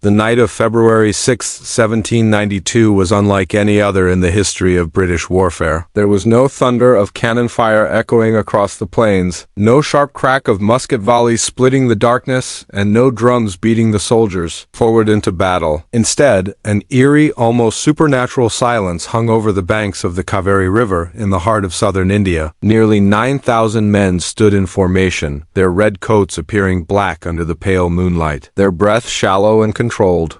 The night of February 6, 1792 was unlike any other in the history of British warfare. There was no thunder of cannon fire echoing across the plains, no sharp crack of musket volleys splitting the darkness, and no drums beating the soldiers forward into battle. Instead, an eerie, almost supernatural silence hung over the banks of the Kaveri River in the heart of southern India. Nearly 9,000 men stood in formation, their red coats appearing black under the pale moonlight, their breath shallow and controlled.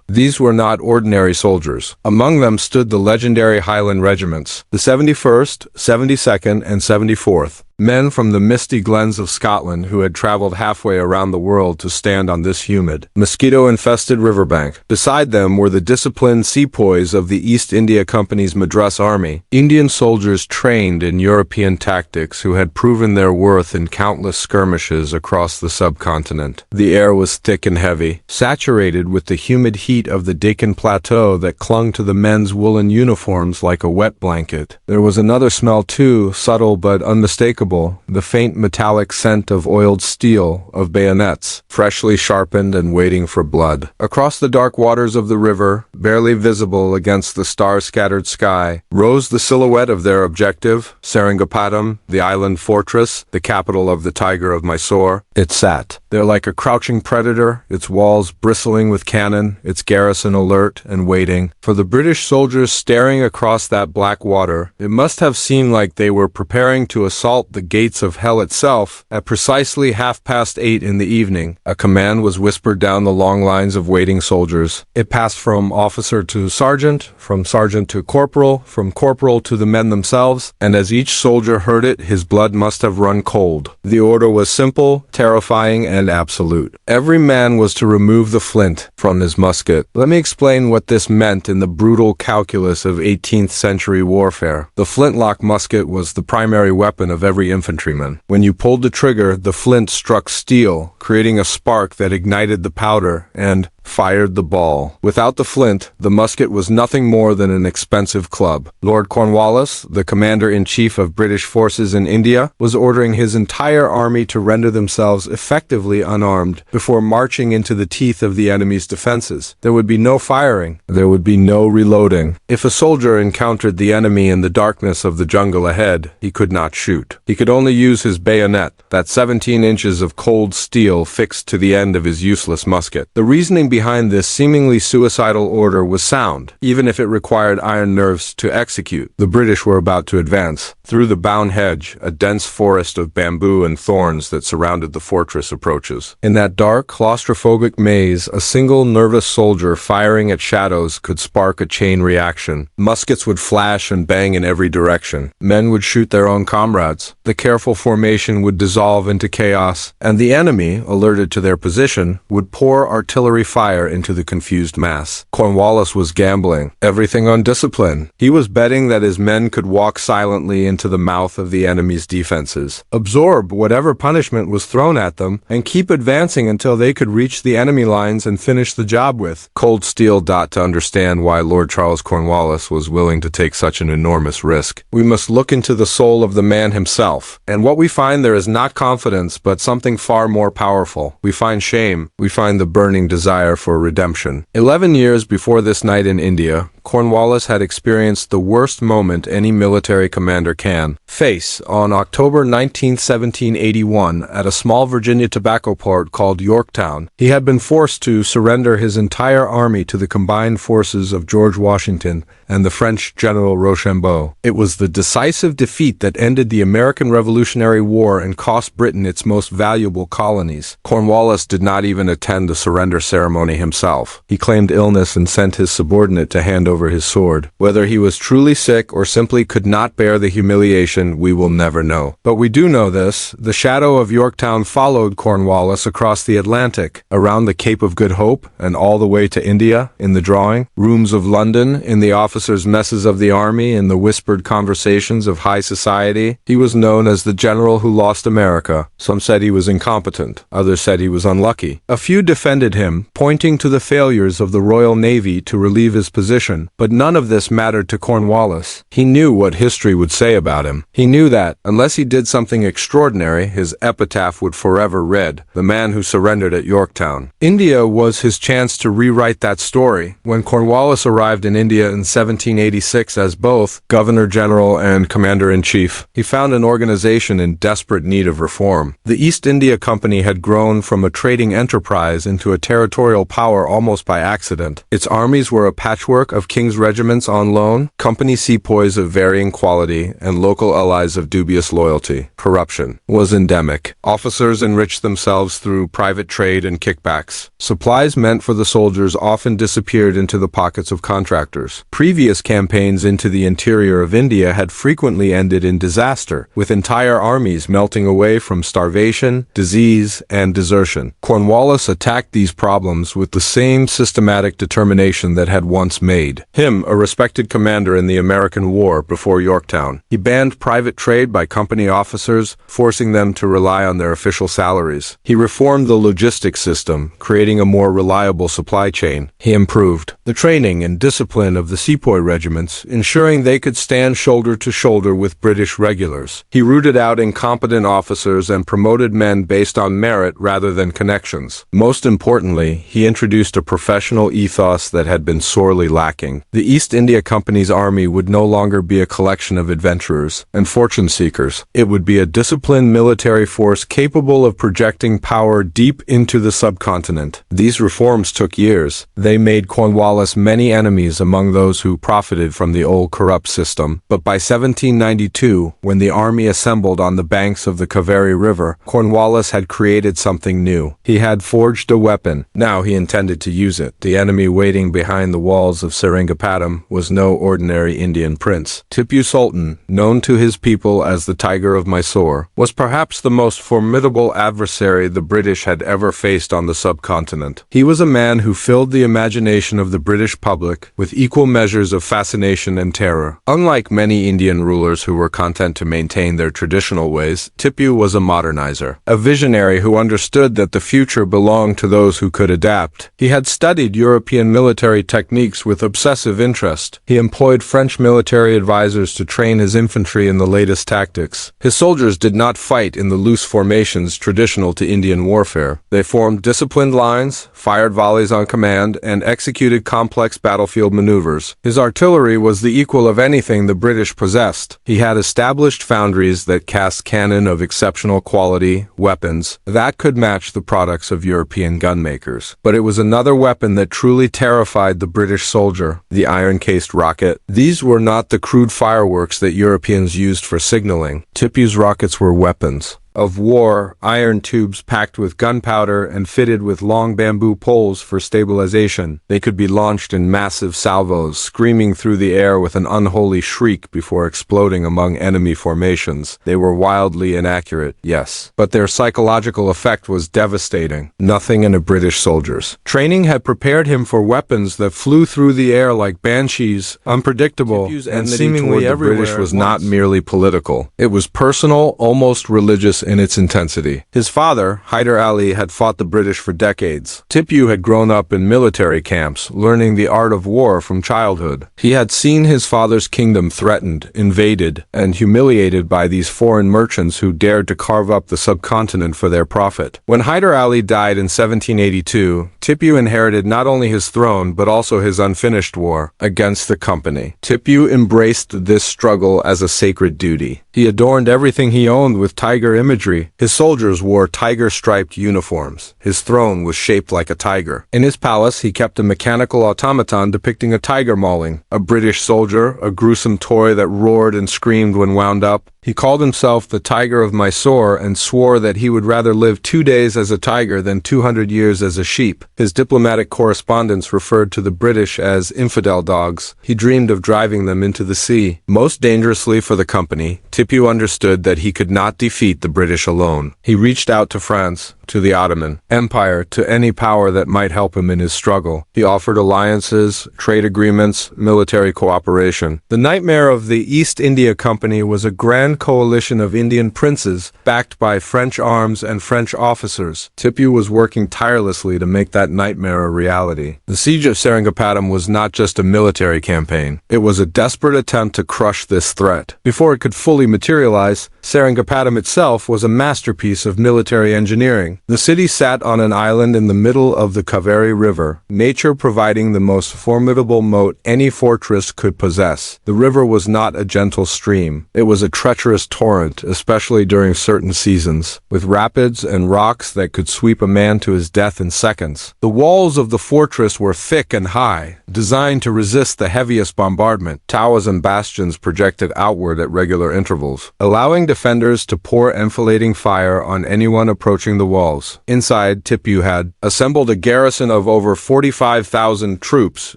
These were not ordinary soldiers. Among them stood the legendary Highland regiments, the 71st, 72nd, and 74th. Men from the misty glens of Scotland who had traveled halfway around the world to stand on this humid, mosquito-infested riverbank. Beside them were the disciplined sepoys of the East India Company's Madras Army, Indian soldiers trained in European tactics who had proven their worth in countless skirmishes across the subcontinent. The air was thick and heavy, saturated with the humid heat of the Deccan Plateau that clung to the men's woolen uniforms like a wet blanket. There was another smell too, subtle but unmistakable, the faint metallic scent of oiled steel, of bayonets, freshly sharpened and waiting for blood. Across the dark waters of the river, barely visible against the star-scattered sky, rose the silhouette of their objective, Seringapatam, the island fortress, the capital of the Tiger of Mysore. It sat there like a crouching predator, its walls bristling with cannon, its garrison alert and waiting. For the British soldiers staring across that black water, it must have seemed like they were preparing to assault the gates of hell itself. At precisely 8:30 in the evening, a command was whispered down the long lines of waiting soldiers. It passed from officer to sergeant, from sergeant to corporal, from corporal to the men themselves, and as each soldier heard it, his blood must have run cold. The order was simple, terrifying, and absolute. Every man was to remove the flint from his musket. Let me explain what this meant in the brutal calculus of 18th century warfare. The flintlock musket was the primary weapon of every infantryman. When you pulled the trigger, the flint struck steel, creating a spark that ignited the powder and fired the ball. Without the flint, the musket was nothing more than an expensive club. Lord Cornwallis, the commander-in-chief of British forces in India, was ordering his entire army to render themselves effectively unarmed before marching into the teeth of the enemy's defenses. There would be no firing. There would be no reloading. If a soldier encountered the enemy in the darkness of the jungle ahead, he could not shoot. He could only use his bayonet, that 17 inches of cold steel fixed to the end of his useless musket. The reasoning behind this seemingly suicidal order was sound, even if it required iron nerves to execute. The British were about to advance. Through the bound hedge, a dense forest of bamboo and thorns that surrounded the fortress approaches. In that dark, claustrophobic maze, a single nervous soldier firing at shadows could spark a chain reaction. Muskets would flash and bang in every direction. Men would shoot their own comrades. The careful formation would dissolve into chaos, and the enemy, alerted to their position, would pour artillery fire into the confused mass. Cornwallis was gambling, everything on discipline. He was betting that his men could walk silently into the mouth of the enemy's defenses, absorb whatever punishment was thrown at them, and keep advancing until they could reach the enemy lines and finish the job with cold steel. To understand why Lord Charles Cornwallis was willing to take such an enormous risk, we must look into the soul of the man himself. And what we find there is not confidence, but something far more powerful. We find shame. We find the burning desire for redemption. 11 years before this night in India, Cornwallis had experienced the worst moment any military commander can face. On October 19, 1781, at a small Virginia tobacco port called Yorktown, he had been forced to surrender his entire army to the combined forces of George Washington and the French General Rochambeau. It was the decisive defeat that ended the American Revolutionary War and cost Britain its most valuable colonies. Cornwallis did not even attend the surrender ceremony himself. He claimed illness and sent his subordinate to hand over his sword. Whether he was truly sick or simply could not bear the humiliation, we will never know. But we do know this: the shadow of Yorktown followed Cornwallis across the Atlantic, around the Cape of Good Hope, and all the way to India, in the drawing rooms of London, in the officers' messes of the army, in the whispered conversations of high society. He was known as the general who lost America. Some said he was incompetent. Others said he was unlucky. A few defended him, pointing pointing to the failures of the Royal Navy to relieve his position, but none of this mattered to Cornwallis. He knew what history would say about him. He knew that, unless he did something extraordinary, his epitaph would forever read, "The man who surrendered at Yorktown." India was his chance to rewrite that story. When Cornwallis arrived in India in 1786 as both Governor-General and Commander-in-Chief, he found an organization in desperate need of reform. The East India Company had grown from a trading enterprise into a territorial power almost by accident. Its armies were a patchwork of king's regiments on loan, company sepoys of varying quality, and local allies of dubious loyalty. Corruption was endemic. Officers enriched themselves through private trade and kickbacks. Supplies meant for the soldiers often disappeared into the pockets of contractors. Previous campaigns into the interior of India had frequently ended in disaster, with entire armies melting away from starvation, disease, and desertion. Cornwallis attacked these problems with the same systematic determination that had once made him a respected commander in the American War before Yorktown. He banned private trade by company officers, forcing them to rely on their official salaries. He reformed the logistics system, creating a more reliable supply chain. He improved the training and discipline of the sepoy regiments, ensuring they could stand shoulder to shoulder with British regulars. He rooted out incompetent officers and promoted men based on merit rather than connections. Most importantly, he introduced a professional ethos that had been sorely lacking. The East India Company's army would no longer be a collection of adventurers and fortune seekers. It would be a disciplined military force capable of projecting power deep into the subcontinent. These reforms took years. They made Cornwallis many enemies among those who profited from the old corrupt system. But by 1792, when the army assembled on the banks of the Kaveri River, Cornwallis had created something new. He had forged a weapon. Now he intended to use it. The enemy waiting behind the walls of Seringapatam was no ordinary Indian prince. Tipu Sultan, known to his people as the Tiger of Mysore, was perhaps the most formidable adversary the British had ever faced on the subcontinent. He was a man who filled the imagination of the British public with equal measures of fascination and terror. Unlike many Indian rulers who were content to maintain their traditional ways, Tipu was a modernizer, a visionary who understood that the future belonged to those who could adapt. He had studied European military techniques with obsessive interest. He employed French military advisors to train his infantry in the latest tactics. His soldiers did not fight in the loose formations traditional to Indian warfare. They formed disciplined lines, fired volleys on command, and executed complex battlefield maneuvers. His artillery was the equal of anything the British possessed. He had established foundries that cast cannon of exceptional quality, weapons that could match the products of European gunmakers. But it was another weapon that truly terrified the British soldier, the iron-cased rocket. These were not the crude fireworks that Europeans used for signaling. Tipu's rockets were weapons of war, iron tubes packed with gunpowder and fitted with long bamboo poles for stabilization. They could be launched in massive salvos, screaming through the air with an unholy shriek before exploding among enemy formations. They were wildly inaccurate, yes, but their psychological effect was devastating. Nothing in a British soldier's training had prepared him for weapons that flew through the air like banshees, unpredictable, and seemingly everywhere. The British was not merely political. It was personal, almost religious in its intensity. His father, Hyder Ali, had fought the British for decades. Tipu had grown up in military camps, learning the art of war from childhood. He had seen his father's kingdom threatened, invaded, and humiliated by these foreign merchants who dared to carve up the subcontinent for their profit. When Hyder Ali died in 1782, Tipu inherited not only his throne but also his unfinished war against the company. Tipu embraced this struggle as a sacred duty. He adorned everything he owned with tiger imagery. His soldiers wore tiger-striped uniforms. His throne was shaped like a tiger. In his palace, he kept a mechanical automaton depicting a tiger mauling, a British soldier, a gruesome toy that roared and screamed when wound up. He called himself the Tiger of Mysore and swore that he would rather live 2 days as a tiger than 200 years as a sheep. His diplomatic correspondence referred to the British as infidel dogs. He dreamed of driving them into the sea. Most dangerously for the company, Tipu understood that he could not defeat the British alone. He reached out to France, to the Ottoman Empire, to any power that might help him in his struggle. He offered alliances, trade agreements, military cooperation. The nightmare of the East India Company was a grand coalition of Indian princes backed by French arms and French officers. Tipu was working tirelessly to make that nightmare a reality. The Siege of Seringapatam was not just a military campaign. It was a desperate attempt to crush this threat. Before it could fully materialize, Seringapatam itself was a masterpiece of military engineering. The city sat on an island in the middle of the Kaveri River, nature providing the most formidable moat any fortress could possess. The river was not a gentle stream. It was a treacherous torrent, especially during certain seasons, with rapids and rocks that could sweep a man to his death in seconds. The walls of the fortress were thick and high, designed to resist the heaviest bombardment. Towers and bastions projected outward at regular intervals, allowing defenders to pour enfilading fire on anyone approaching the walls. Inside, Tipu had assembled a garrison of over 45,000 troops,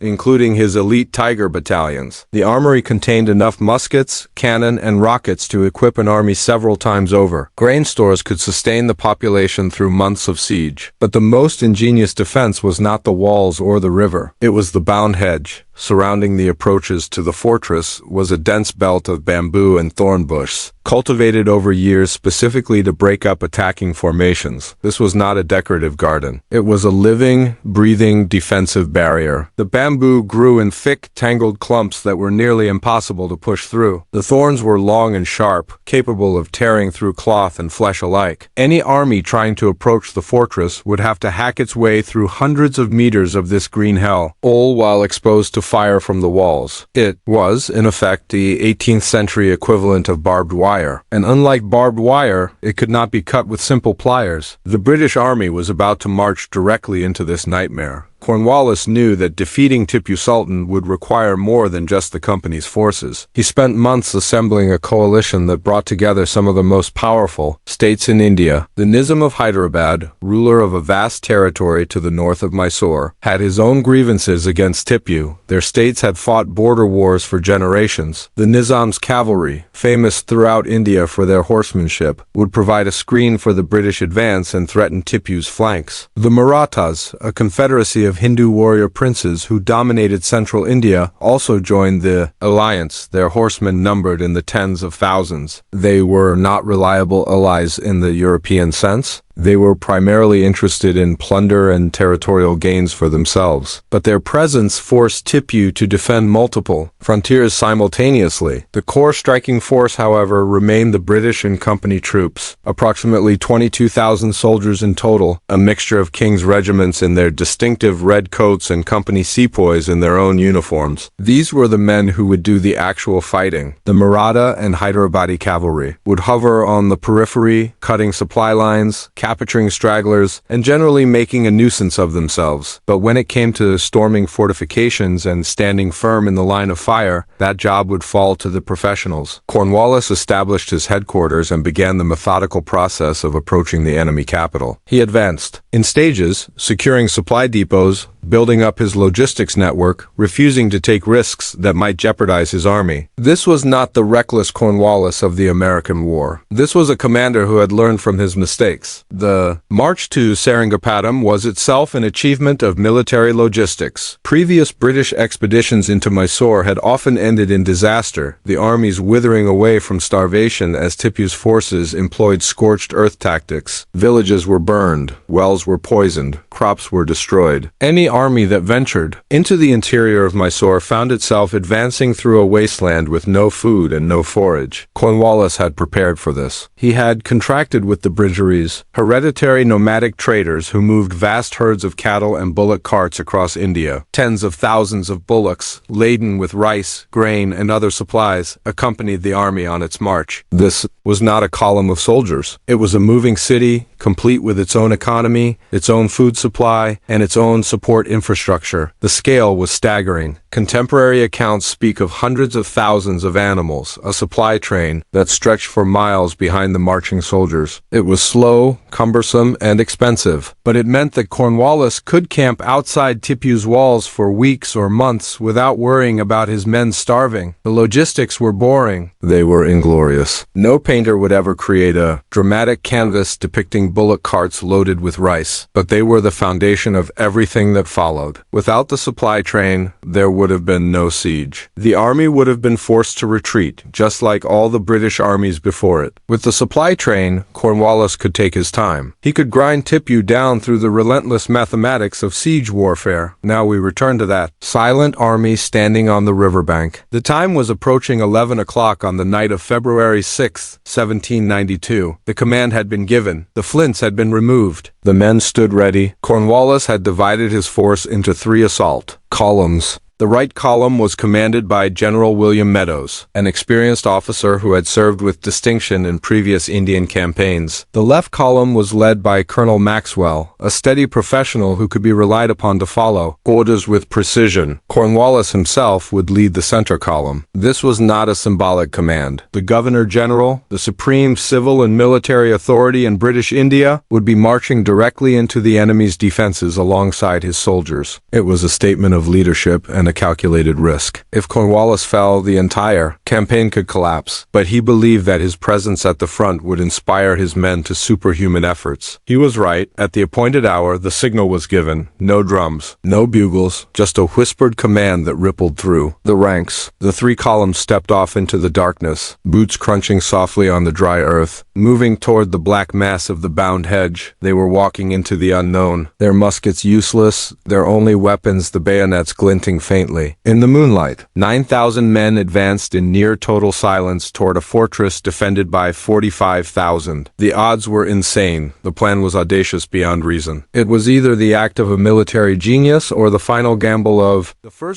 including his elite Tiger battalions. The armory contained enough muskets, cannon, and rockets to equip an army several times over. Grain stores could sustain the population through months of siege. But the most ingenious defense was not the walls or the river. It was the bound hedge. Surrounding the approaches to the fortress was a dense belt of bamboo and thorn bush, cultivated over years specifically to break up attacking formations. This was not a decorative garden. It was a living, breathing, defensive barrier. The bamboo grew in thick, tangled clumps that were nearly impossible to push through. The thorns were long and sharp, capable of tearing through cloth and flesh alike. Any army trying to approach the fortress would have to hack its way through hundreds of meters of this green hell, all while exposed to fire from the walls. It was, in effect, the 18th century equivalent of barbed wire. And unlike barbed wire, it could not be cut with simple pliers. The British army was about to march directly into this nightmare. Cornwallis knew that defeating Tipu Sultan would require more than just the company's forces. He spent months assembling a coalition that brought together some of the most powerful states in India. The Nizam of Hyderabad, ruler of a vast territory to the north of Mysore, had his own grievances against Tipu. Their states had fought border wars for generations. The Nizam's cavalry, famous throughout India for their horsemanship, would provide a screen for the British advance and threaten Tipu's flanks. The Marathas, a confederacy of Hindu warrior princes who dominated central India, also joined the alliance. Their horsemen numbered in the tens of thousands. They were not reliable allies in the European sense. They were primarily interested in plunder and territorial gains for themselves, but their presence forced Tipu to defend multiple frontiers simultaneously. The core striking force, however, remained the British and company troops, approximately 22,000 soldiers in total, a mixture of king's regiments in their distinctive red coats and company sepoys in their own uniforms. These were the men who would do the actual fighting. The Maratha and Hyderabadi cavalry would hover on the periphery, cutting supply lines, capturing stragglers, and generally making a nuisance of themselves. But when it came to storming fortifications and standing firm in the line of fire, that job would fall to the professionals. Cornwallis established his headquarters and began the methodical process of approaching the enemy capital. He advanced in stages, securing supply depots, building up his logistics network, refusing to take risks that might jeopardize his army. This was not the reckless Cornwallis of the American War. This was a commander who had learned from his mistakes. The march to Seringapatam was itself an achievement of military logistics. Previous British expeditions into Mysore had often ended in disaster, the armies withering away from starvation as Tipu's forces employed scorched earth tactics. Villages were burned, wells were poisoned, crops were destroyed. Any army that ventured into the interior of Mysore found itself advancing through a wasteland with no food and no forage. Cornwallis had prepared for this. He had contracted with the Bridgeries, hereditary nomadic traders who moved vast herds of cattle and bullock carts across India. Tens of thousands of bullocks, laden with rice, grain, and other supplies, accompanied the army on its march. This was not a column of soldiers. It was a moving city, complete with its own economy, its own food supply, and its own support infrastructure. The scale was staggering. Contemporary accounts speak of hundreds of thousands of animals, a supply train that stretched for miles behind the marching soldiers. It was slow, cumbersome, and expensive, but it meant that Cornwallis could camp outside Tipu's walls for weeks or months without worrying about his men starving. The logistics were boring. They were inglorious. No painter would ever create a dramatic canvas depicting pulling bullock carts loaded with rice, but they were the foundation of everything that followed. Without the supply train, there would have been no siege. The army would have been forced to retreat, just like all the British armies before it. With the supply train, Cornwallis could take his time. He could grind Tipu down through the relentless mathematics of siege warfare. Now we return to that silent army standing on the riverbank. The time was approaching 11 o'clock on the night of February 6, 1792. The command had been given. The flints had been removed. The men stood ready. Cornwallis had divided his force into 3 assault columns. The right column was commanded by General William Meadows, an experienced officer who had served with distinction in previous Indian campaigns. The left column was led by Colonel Maxwell, a steady professional who could be relied upon to follow orders with precision. Cornwallis himself would lead the center column. This was not a symbolic command. The Governor-General, the supreme civil and military authority in British India, would be marching directly into the enemy's defenses alongside his soldiers. It was a statement of leadership and a calculated risk. If Cornwallis fell, the entire campaign could collapse, but he believed that his presence at the front would inspire his men to superhuman efforts. He was right. At the appointed hour, the signal was given. No drums, no bugles, just a whispered command that rippled through the ranks. The 3 columns stepped off into the darkness, boots crunching softly on the dry earth. Moving toward the black mass of the bound hedge, they were walking into the unknown, their muskets useless, their only weapons the bayonets glinting faintly. In the moonlight, 9,000 men advanced in near total silence toward a fortress defended by 45,000. The odds were insane. The plan was audacious beyond reason. It was either the act of a military genius or the final gamble of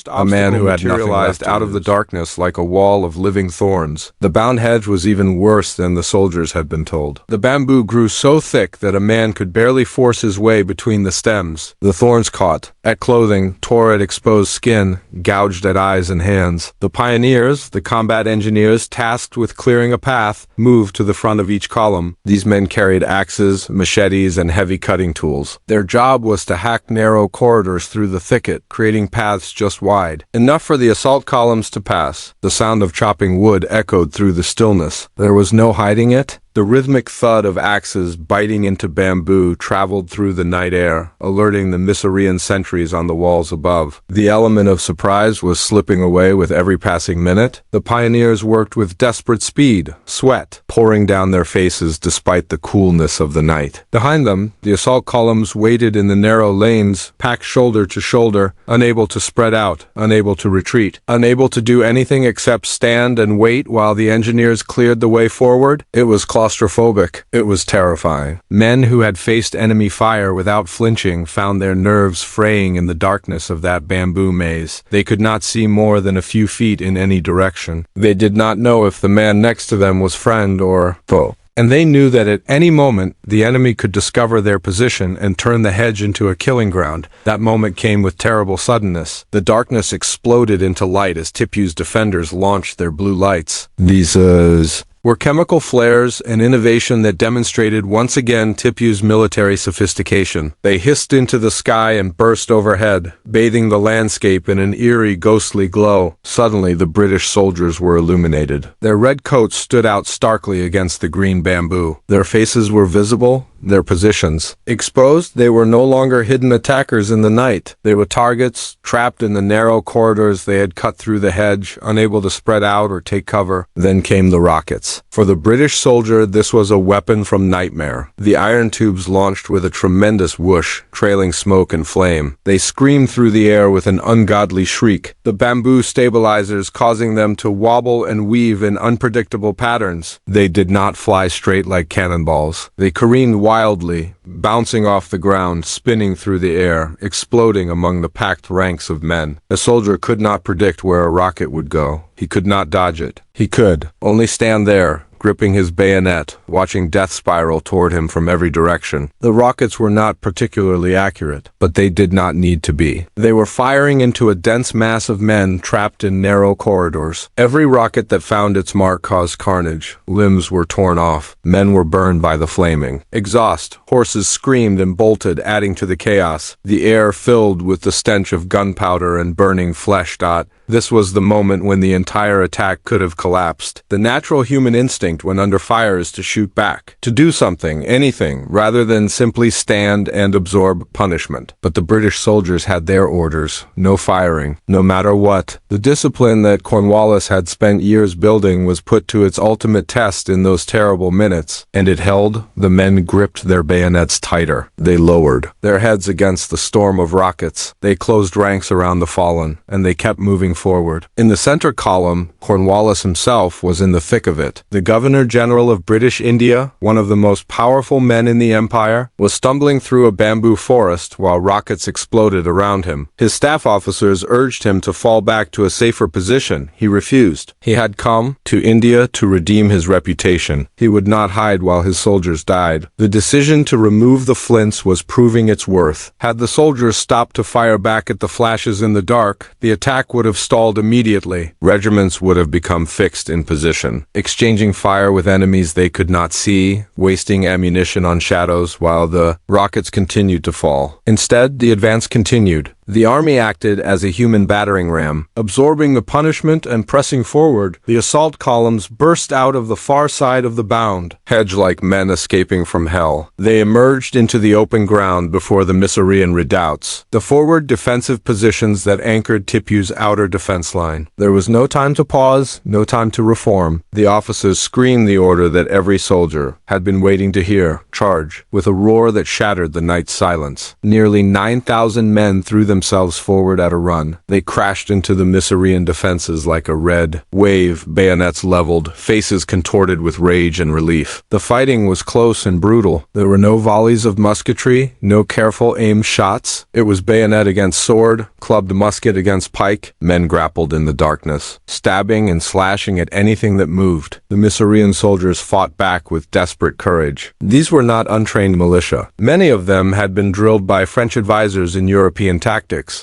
a man who had materialized out of the darkness like a wall of living thorns. The bound hedge was even worse than the soldiers had been told. The bamboo grew so thick that a man could barely force his way between the stems. The thorns caught at clothing, tore at exposed skin, gouged at eyes and hands. The pioneers, the combat engineers tasked with clearing a path, moved to the front of each column. These men carried axes, machetes, and heavy cutting tools. Their job was to hack narrow corridors through the thicket, creating paths just wide, enough for the assault columns to pass. The sound of chopping wood echoed through the stillness. There was no hiding it. The rhythmic thud of axes biting into bamboo traveled through the night air, alerting the Mysorean sentries on the walls above. The element of surprise was slipping away with every passing minute. The pioneers worked with desperate speed, sweat pouring down their faces despite the coolness of the night. Behind them, the assault columns waited in the narrow lanes, packed shoulder to shoulder, unable to spread out, unable to retreat, unable to do anything except stand and wait while the engineers cleared the way forward. It was claustrophobic. It was terrifying. Men who had faced enemy fire without flinching found their nerves fraying in the darkness of that bamboo maze. They could not see more than a few feet in any direction. They did not know if the man next to them was friend or foe. And they knew that at any moment the enemy could discover their position and turn the hedge into a killing ground. That moment came with terrible suddenness. The darkness exploded into light as Tipu's defenders launched their blue lights. These were chemical flares, an innovation that demonstrated once again Tipu's military sophistication. They hissed into the sky and burst overhead, bathing the landscape in an eerie, ghostly glow. Suddenly, the British soldiers were illuminated. Their red coats stood out starkly against the green bamboo. Their faces were visible, their positions exposed. They were no longer hidden attackers in the night. They were targets, trapped in the narrow corridors they had cut through the hedge, unable to spread out or take cover. Then came the rockets. For the British soldier, this was a weapon from nightmare. The iron tubes launched with a tremendous whoosh, trailing smoke and flame. They screamed through the air with an ungodly shriek, the bamboo stabilizers causing them to wobble and weave in unpredictable patterns. They did not fly straight like cannonballs. They careened wildly, bouncing off the ground, spinning through the air, exploding among the packed ranks of men. A soldier could not predict where a rocket would go. He could not dodge it. He could only stand there, gripping his bayonet, watching death spiral toward him from every direction. The rockets were not particularly accurate, but they did not need to be. They were firing into a dense mass of men trapped in narrow corridors. Every rocket that found its mark caused carnage. Limbs were torn off. Men were burned by the flaming exhaust. Horses screamed and bolted, adding to the chaos. The air filled with the stench of gunpowder and burning flesh. This was the moment when the entire attack could have collapsed. The natural human instinct when under fire is to shoot back, to do something, anything, rather than simply stand and absorb punishment. But the British soldiers had their orders: no firing, no matter what. The discipline that Cornwallis had spent years building was put to its ultimate test in those terrible minutes, and it held. The men gripped their bayonets tighter. They lowered their heads against the storm of rockets. They closed ranks around the fallen, and they kept moving forward. In the center column, Cornwallis himself was in the thick of it. The Governor-General of British India, one of the most powerful men in the empire, was stumbling through a bamboo forest while rockets exploded around him. His staff officers urged him to fall back to a safer position. He refused. He had come to India to redeem his reputation. He would not hide while his soldiers died. The decision to remove the flints was proving its worth. Had the soldiers stopped to fire back at the flashes in the dark, the attack would have stalled immediately. Regiments would have become fixed in position, exchanging fire with enemies they could not see, wasting ammunition on shadows while the rockets continued to fall. Instead, the advance continued. The army acted as a human battering ram, absorbing the punishment and pressing forward. The assault columns burst out of the far side of the bound, hedge like men escaping from hell. They emerged into the open ground before the Mysorean redoubts, the forward defensive positions that anchored Tipu's outer defense line. There was no time to pause, no time to reform. The officers screamed the order that every soldier had been waiting to hear: charge, with a roar that shattered the night's silence. Nearly 9,000 men threw themselves forward at a run. They crashed into the Mysorean defenses like a red wave, bayonets leveled, faces contorted with rage and relief. The fighting was close and brutal. There were no volleys of musketry, no careful aimed shots. It was bayonet against sword, clubbed musket against pike. Men grappled in the darkness, stabbing and slashing at anything that moved. The Mysorean soldiers fought back with desperate courage. These were not untrained militia. Many of them had been drilled by French advisors in European tactics.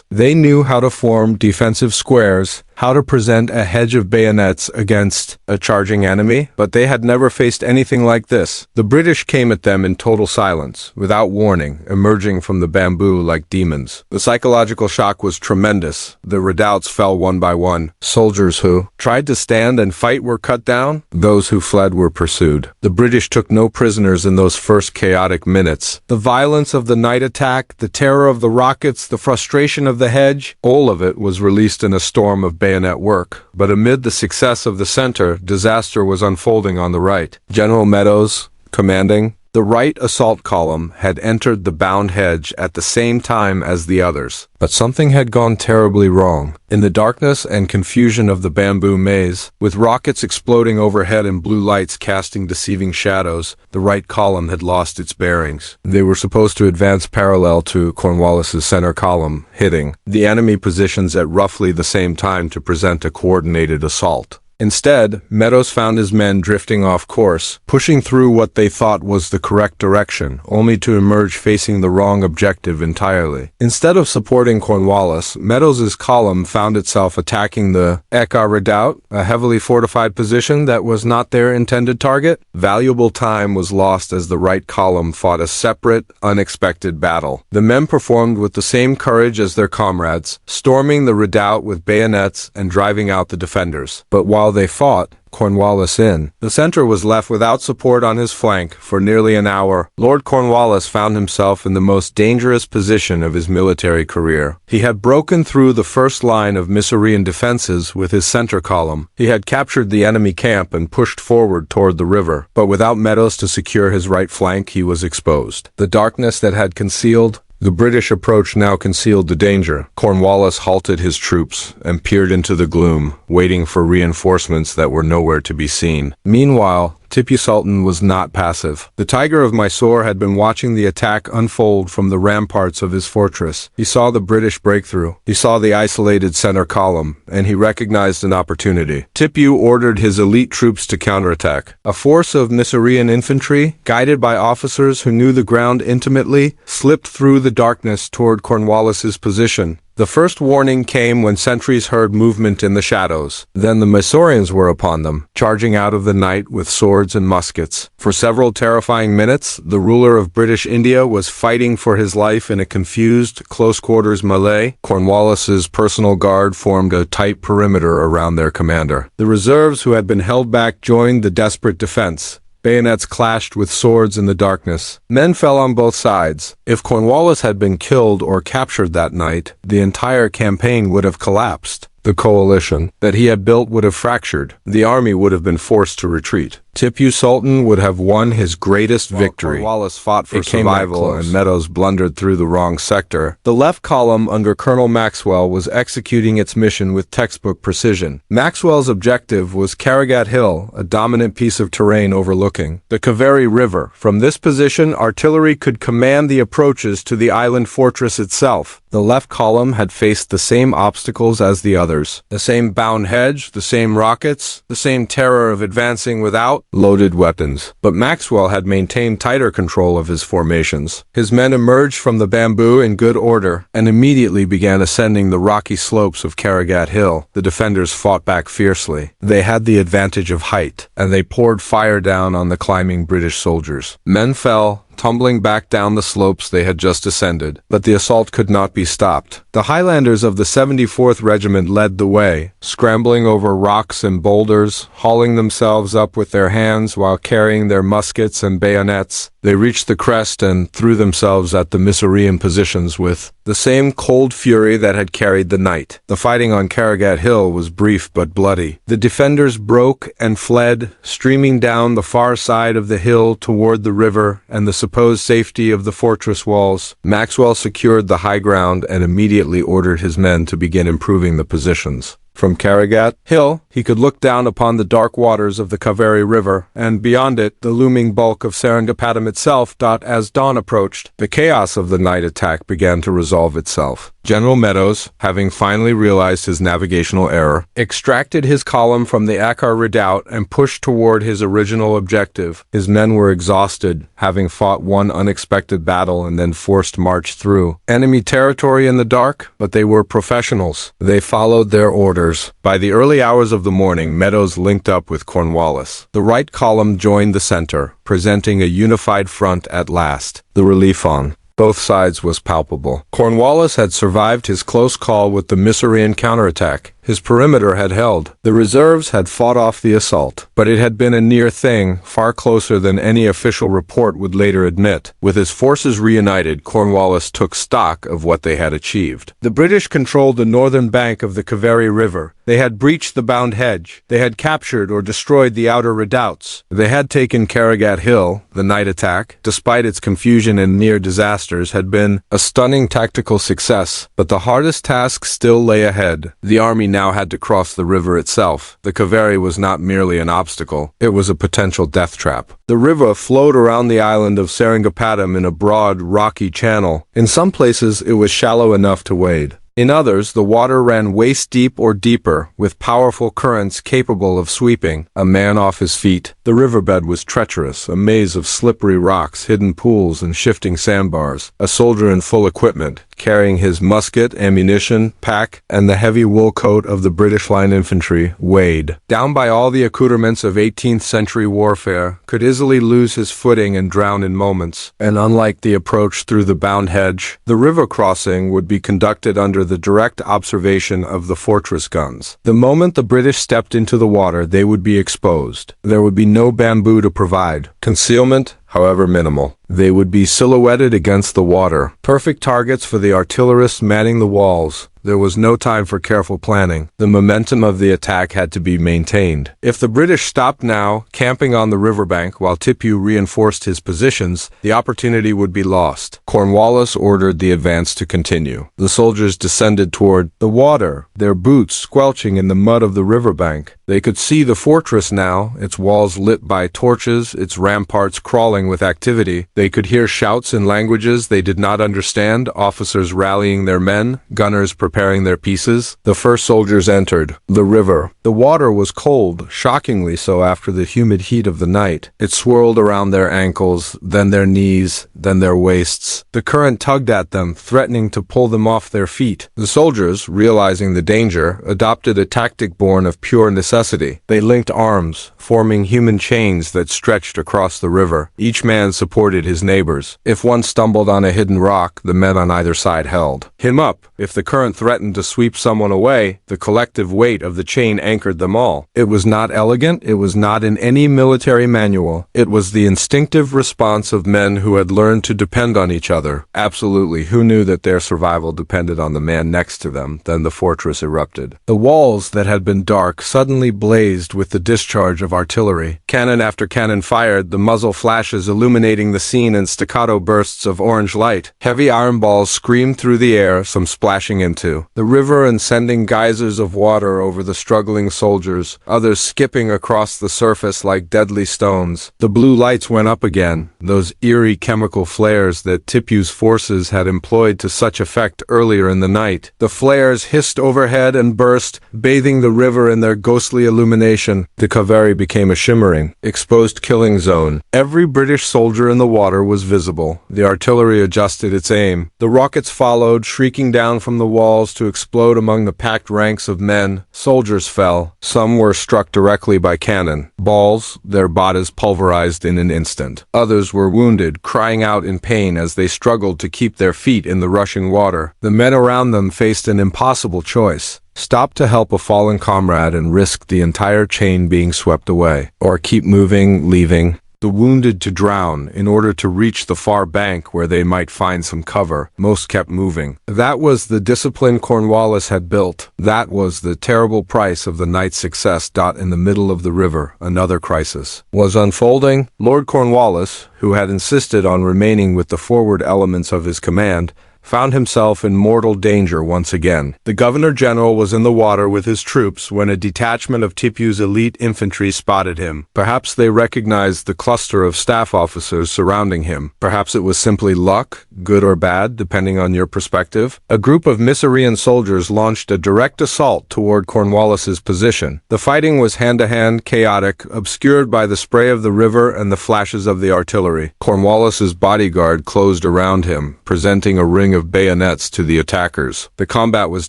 They knew how to form defensive squares, how to present a hedge of bayonets against a charging enemy, but they had never faced anything like this. The British came at them in total silence, without warning, emerging from the bamboo like demons. The psychological shock was tremendous. The redoubts fell one by one. Soldiers who tried to stand and fight were cut down. Those who fled were pursued. The British took no prisoners in those first chaotic minutes. The violence of the night attack, the terror of the rockets, the frustration of the hedge, all of it was released in a storm of bayonet work. But amid the success of the center, disaster was unfolding on the right. General Meadows, commanding the right assault column, had entered the bound hedge at the same time as the others. But something had gone terribly wrong. In the darkness and confusion of the bamboo maze, with rockets exploding overhead and blue lights casting deceiving shadows, the right column had lost its bearings. They were supposed to advance parallel to Cornwallis's center column, hitting the enemy positions at roughly the same time to present a coordinated assault. Instead, Meadows found his men drifting off course, pushing through what they thought was the correct direction, only to emerge facing the wrong objective entirely. Instead of supporting Cornwallis, Meadows's column found itself attacking the Eka Redoubt, a heavily fortified position that was not their intended target. Valuable time was lost as the right column fought a separate, unexpected battle. The men performed with the same courage as their comrades, storming the redoubt with bayonets and driving out the defenders. But while they fought, Cornwallis in the center was left without support on his flank for nearly an hour. Lord Cornwallis found himself in the most dangerous position of his military career. He had broken through the first line of Mysorean defenses with his center column. He had captured the enemy camp and pushed forward toward the river. But without Meadows to secure his right flank, he was exposed. The darkness that had concealed the British approach now concealed the danger. Cornwallis halted his troops and peered into the gloom, waiting for reinforcements that were nowhere to be seen. Meanwhile, Tipu Sultan was not passive. The Tiger of Mysore had been watching the attack unfold from the ramparts of his fortress. He saw the British breakthrough. He saw the isolated center column, and he recognized an opportunity. Tipu ordered his elite troops to counterattack. A force of Mysorean infantry, guided by officers who knew the ground intimately, slipped through the darkness toward Cornwallis's position. The first warning came when sentries heard movement in the shadows. Then the Mysoreans were upon them, charging out of the night with swords and muskets. For several terrifying minutes, the ruler of British India was fighting for his life in a confused, close-quarters melee. Cornwallis's personal guard formed a tight perimeter around their commander. The reserves who had been held back joined the desperate defense. Bayonets clashed with swords in the darkness. Men fell on both sides. If Cornwallis had been killed or captured that night, the entire campaign would have collapsed. The coalition that he had built would have fractured. The army would have been forced to retreat. Tipu Sultan would have won his greatest victory. Cornwallis fought for survival and Meadows blundered through the wrong sector. The left column under Colonel Maxwell was executing its mission with textbook precision. Maxwell's objective was Karragat Hill, a dominant piece of terrain overlooking the Kaveri River. From this position, artillery could command the approaches to the island fortress itself. The left column had faced the same obstacles as the others. The same bound hedge, the same rockets, the same terror of advancing without loaded weapons. But Maxwell had maintained tighter control of his formations. His men emerged from the bamboo in good order and immediately began ascending the rocky slopes of Karragat Hill. The defenders fought back fiercely. They had the advantage of height, and they poured fire down on the climbing British soldiers. Men fell, tumbling back down the slopes they had just ascended, but the assault could not be stopped. The Highlanders of the 74th Regiment led the way, scrambling over rocks and boulders, hauling themselves up with their hands while carrying their muskets and bayonets. They reached the crest and threw themselves at the Mysorean positions with the same cold fury that had carried the night. The fighting on Karragat Hill was brief but bloody. The defenders broke and fled, streaming down the far side of the hill toward the river and the supposed safety of the fortress walls. Maxwell secured the high ground and immediately ordered his men to begin improving the positions. From Karragat Hill, he could look down upon the dark waters of the Kaveri River, and beyond it, the looming bulk of Seringapatam itself. As dawn approached, the chaos of the night attack began to resolve itself. General Meadows, having finally realized his navigational error, extracted his column from the Akkar redoubt and pushed toward his original objective. His men were exhausted, having fought one unexpected battle and then forced march through enemy territory in the dark, but they were professionals. They followed their orders. By the early hours of the morning, Meadows linked up with Cornwallis. The right column joined the center, presenting a unified front at last. The relief on both sides was palpable. Cornwallis had survived his close call with the Mysorean counterattack. His perimeter had held. The reserves had fought off the assault, but it had been a near thing, far closer than any official report would later admit. With his forces reunited, Cornwallis took stock of what they had achieved. The British controlled the northern bank of the Kaveri River. They had breached the bound hedge. They had captured or destroyed the outer redoubts. They had taken Karragat Hill. The night attack, despite its confusion and near disasters, had been a stunning tactical success. But the hardest task still lay ahead. The army now had to cross the river itself. The Kaveri was not merely an obstacle, it was a potential death trap. The river flowed around the island of Seringapatam in a broad, rocky channel. In some places, it was shallow enough to wade. In others, the water ran waist-deep or deeper, with powerful currents capable of sweeping a man off his feet. The riverbed was treacherous, a maze of slippery rocks, hidden pools, and shifting sandbars. A soldier in full equipment, carrying his musket, ammunition, pack, and the heavy wool coat of the British Line Infantry, weighed down by all the accoutrements of 18th century warfare, could easily lose his footing and drown in moments. And unlike the approach through the bound hedge, the river crossing would be conducted under the direct observation of the fortress guns. The moment the British stepped into the water, they would be exposed. There would be no bamboo to provide concealment, however minimal. They would be silhouetted against the water, perfect targets for the artillerists manning the walls. There was no time for careful planning. The momentum of the attack had to be maintained. If the British stopped now, camping on the riverbank while Tipu reinforced his positions, the opportunity would be lost. Cornwallis ordered the advance to continue. The soldiers descended toward the water, their boots squelching in the mud of the riverbank. They could see the fortress now, its walls lit by torches, its ramparts crawling with activity. They could hear shouts in languages they did not understand, officers rallying their men, gunners preparing their pieces. The first soldiers entered the river. The water was cold, shockingly so after the humid heat of the night. It swirled around their ankles, then their knees, then their waists. The current tugged at them, threatening to pull them off their feet. The soldiers, realizing the danger, adopted a tactic born of pure necessity. They linked arms, forming human chains that stretched across the river. Each man supported his neighbors. If one stumbled on a hidden rock, the men on either side held him up. If the current threatened to sweep someone away, the collective weight of the chain anchored them all. It was not elegant, it was not in any military manual. It was the instinctive response of men who had learned to depend on each other. Absolutely, who knew that their survival depended on the man next to them? Then the fortress erupted. The walls that had been dark suddenly blazed with the discharge of artillery. Cannon after cannon fired, the muzzle flashes illuminating the scene in staccato bursts of orange light. Heavy iron balls screamed through the air, some splashing into the river and sending geysers of water over the struggling soldiers, others skipping across the surface like deadly stones. The blue lights went up again, those eerie chemical flares that Tipu's forces had employed to such effect earlier in the night. The flares hissed overhead and burst, bathing the river in their ghostly illumination. The Kaveri became a shimmering, exposed killing zone. Every British soldier in the water was visible. The artillery adjusted its aim. The rockets followed, shrieking down from the walls to explode among the packed ranks of men. Soldiers fell. Some were struck directly by cannon balls, their bodies pulverized in an instant. Others were wounded, crying out in pain as they struggled to keep their feet in the rushing water. The men around them faced an impossible choice. Stop to help a fallen comrade and risk the entire chain being swept away, or keep moving, leaving the wounded to drown in order to reach the far bank where they might find some cover. Most kept moving. That was the discipline Cornwallis had built. That was the terrible price of the night's success. In the middle of the river, another crisis was unfolding. Lord Cornwallis, who had insisted on remaining with the forward elements of his command, found himself in mortal danger once again. The Governor-General was in the water with his troops when a detachment of Tipu's elite infantry spotted him. Perhaps they recognized the cluster of staff officers surrounding him. Perhaps it was simply luck, good or bad, depending on your perspective. A group of Mysorean soldiers launched a direct assault toward Cornwallis's position. The fighting was hand-to-hand, chaotic, obscured by the spray of the river and the flashes of the artillery. Cornwallis's bodyguard closed around him, presenting a ring of bayonets to the attackers. The combat was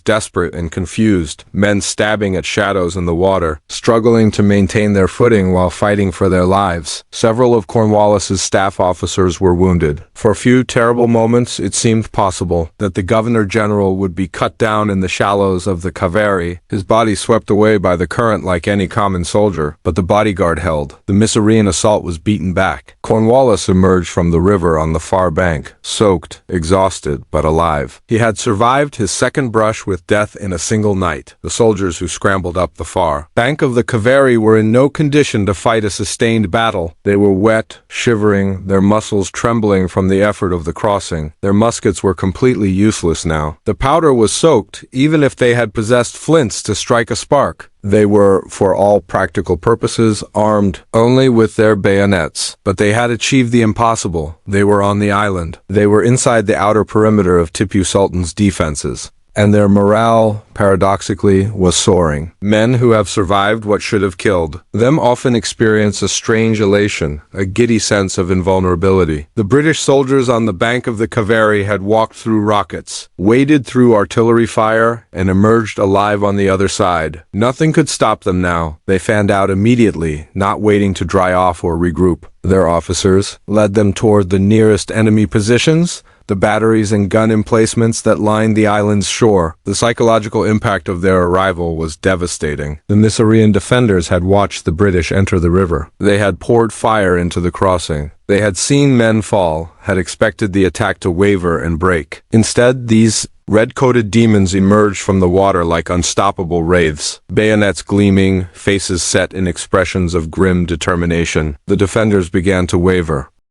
desperate and confused, men stabbing at shadows in the water, struggling to maintain their footing while fighting for their lives. Several of Cornwallis's staff officers were wounded. For a few terrible moments, it seemed possible that the Governor-General would be cut down in the shallows of the Kaveri, his body swept away by the current like any common soldier, but the bodyguard held. The Mysorean assault was beaten back. Cornwallis emerged from the river on the far bank, soaked, exhausted, but alive. He had survived his second brush with death in a single night. The soldiers who scrambled up the far bank of the Kaveri were in no condition to fight a sustained battle. They were wet, shivering, their muscles trembling from the effort of the crossing. Their muskets were completely useless now. The powder was soaked, even if they had possessed flints to strike a spark. They were, for all practical purposes, armed only with their bayonets. But they had achieved the impossible. They were on the island. They were inside the outer perimeter of Tipu Sultan's defenses. And their morale, paradoxically, was soaring. Men who have survived what should have killed them often experience a strange elation, a giddy sense of invulnerability. The British soldiers on the bank of the Kaveri had walked through rockets, waded through artillery fire, and emerged alive on the other side. Nothing could stop them now. They fanned out immediately, not waiting to dry off or regroup. Their officers led them toward the nearest enemy positions, the batteries and gun emplacements that lined the island's shore. The psychological impact of their arrival was devastating. The Mysorean defenders had watched the British enter the river. They had poured fire into the crossing. They had seen men fall, had expected the attack to waver and break. Instead, these red-coated demons emerged from the water like unstoppable wraiths, bayonets gleaming, faces set in expressions of grim determination. The defenders began to waver.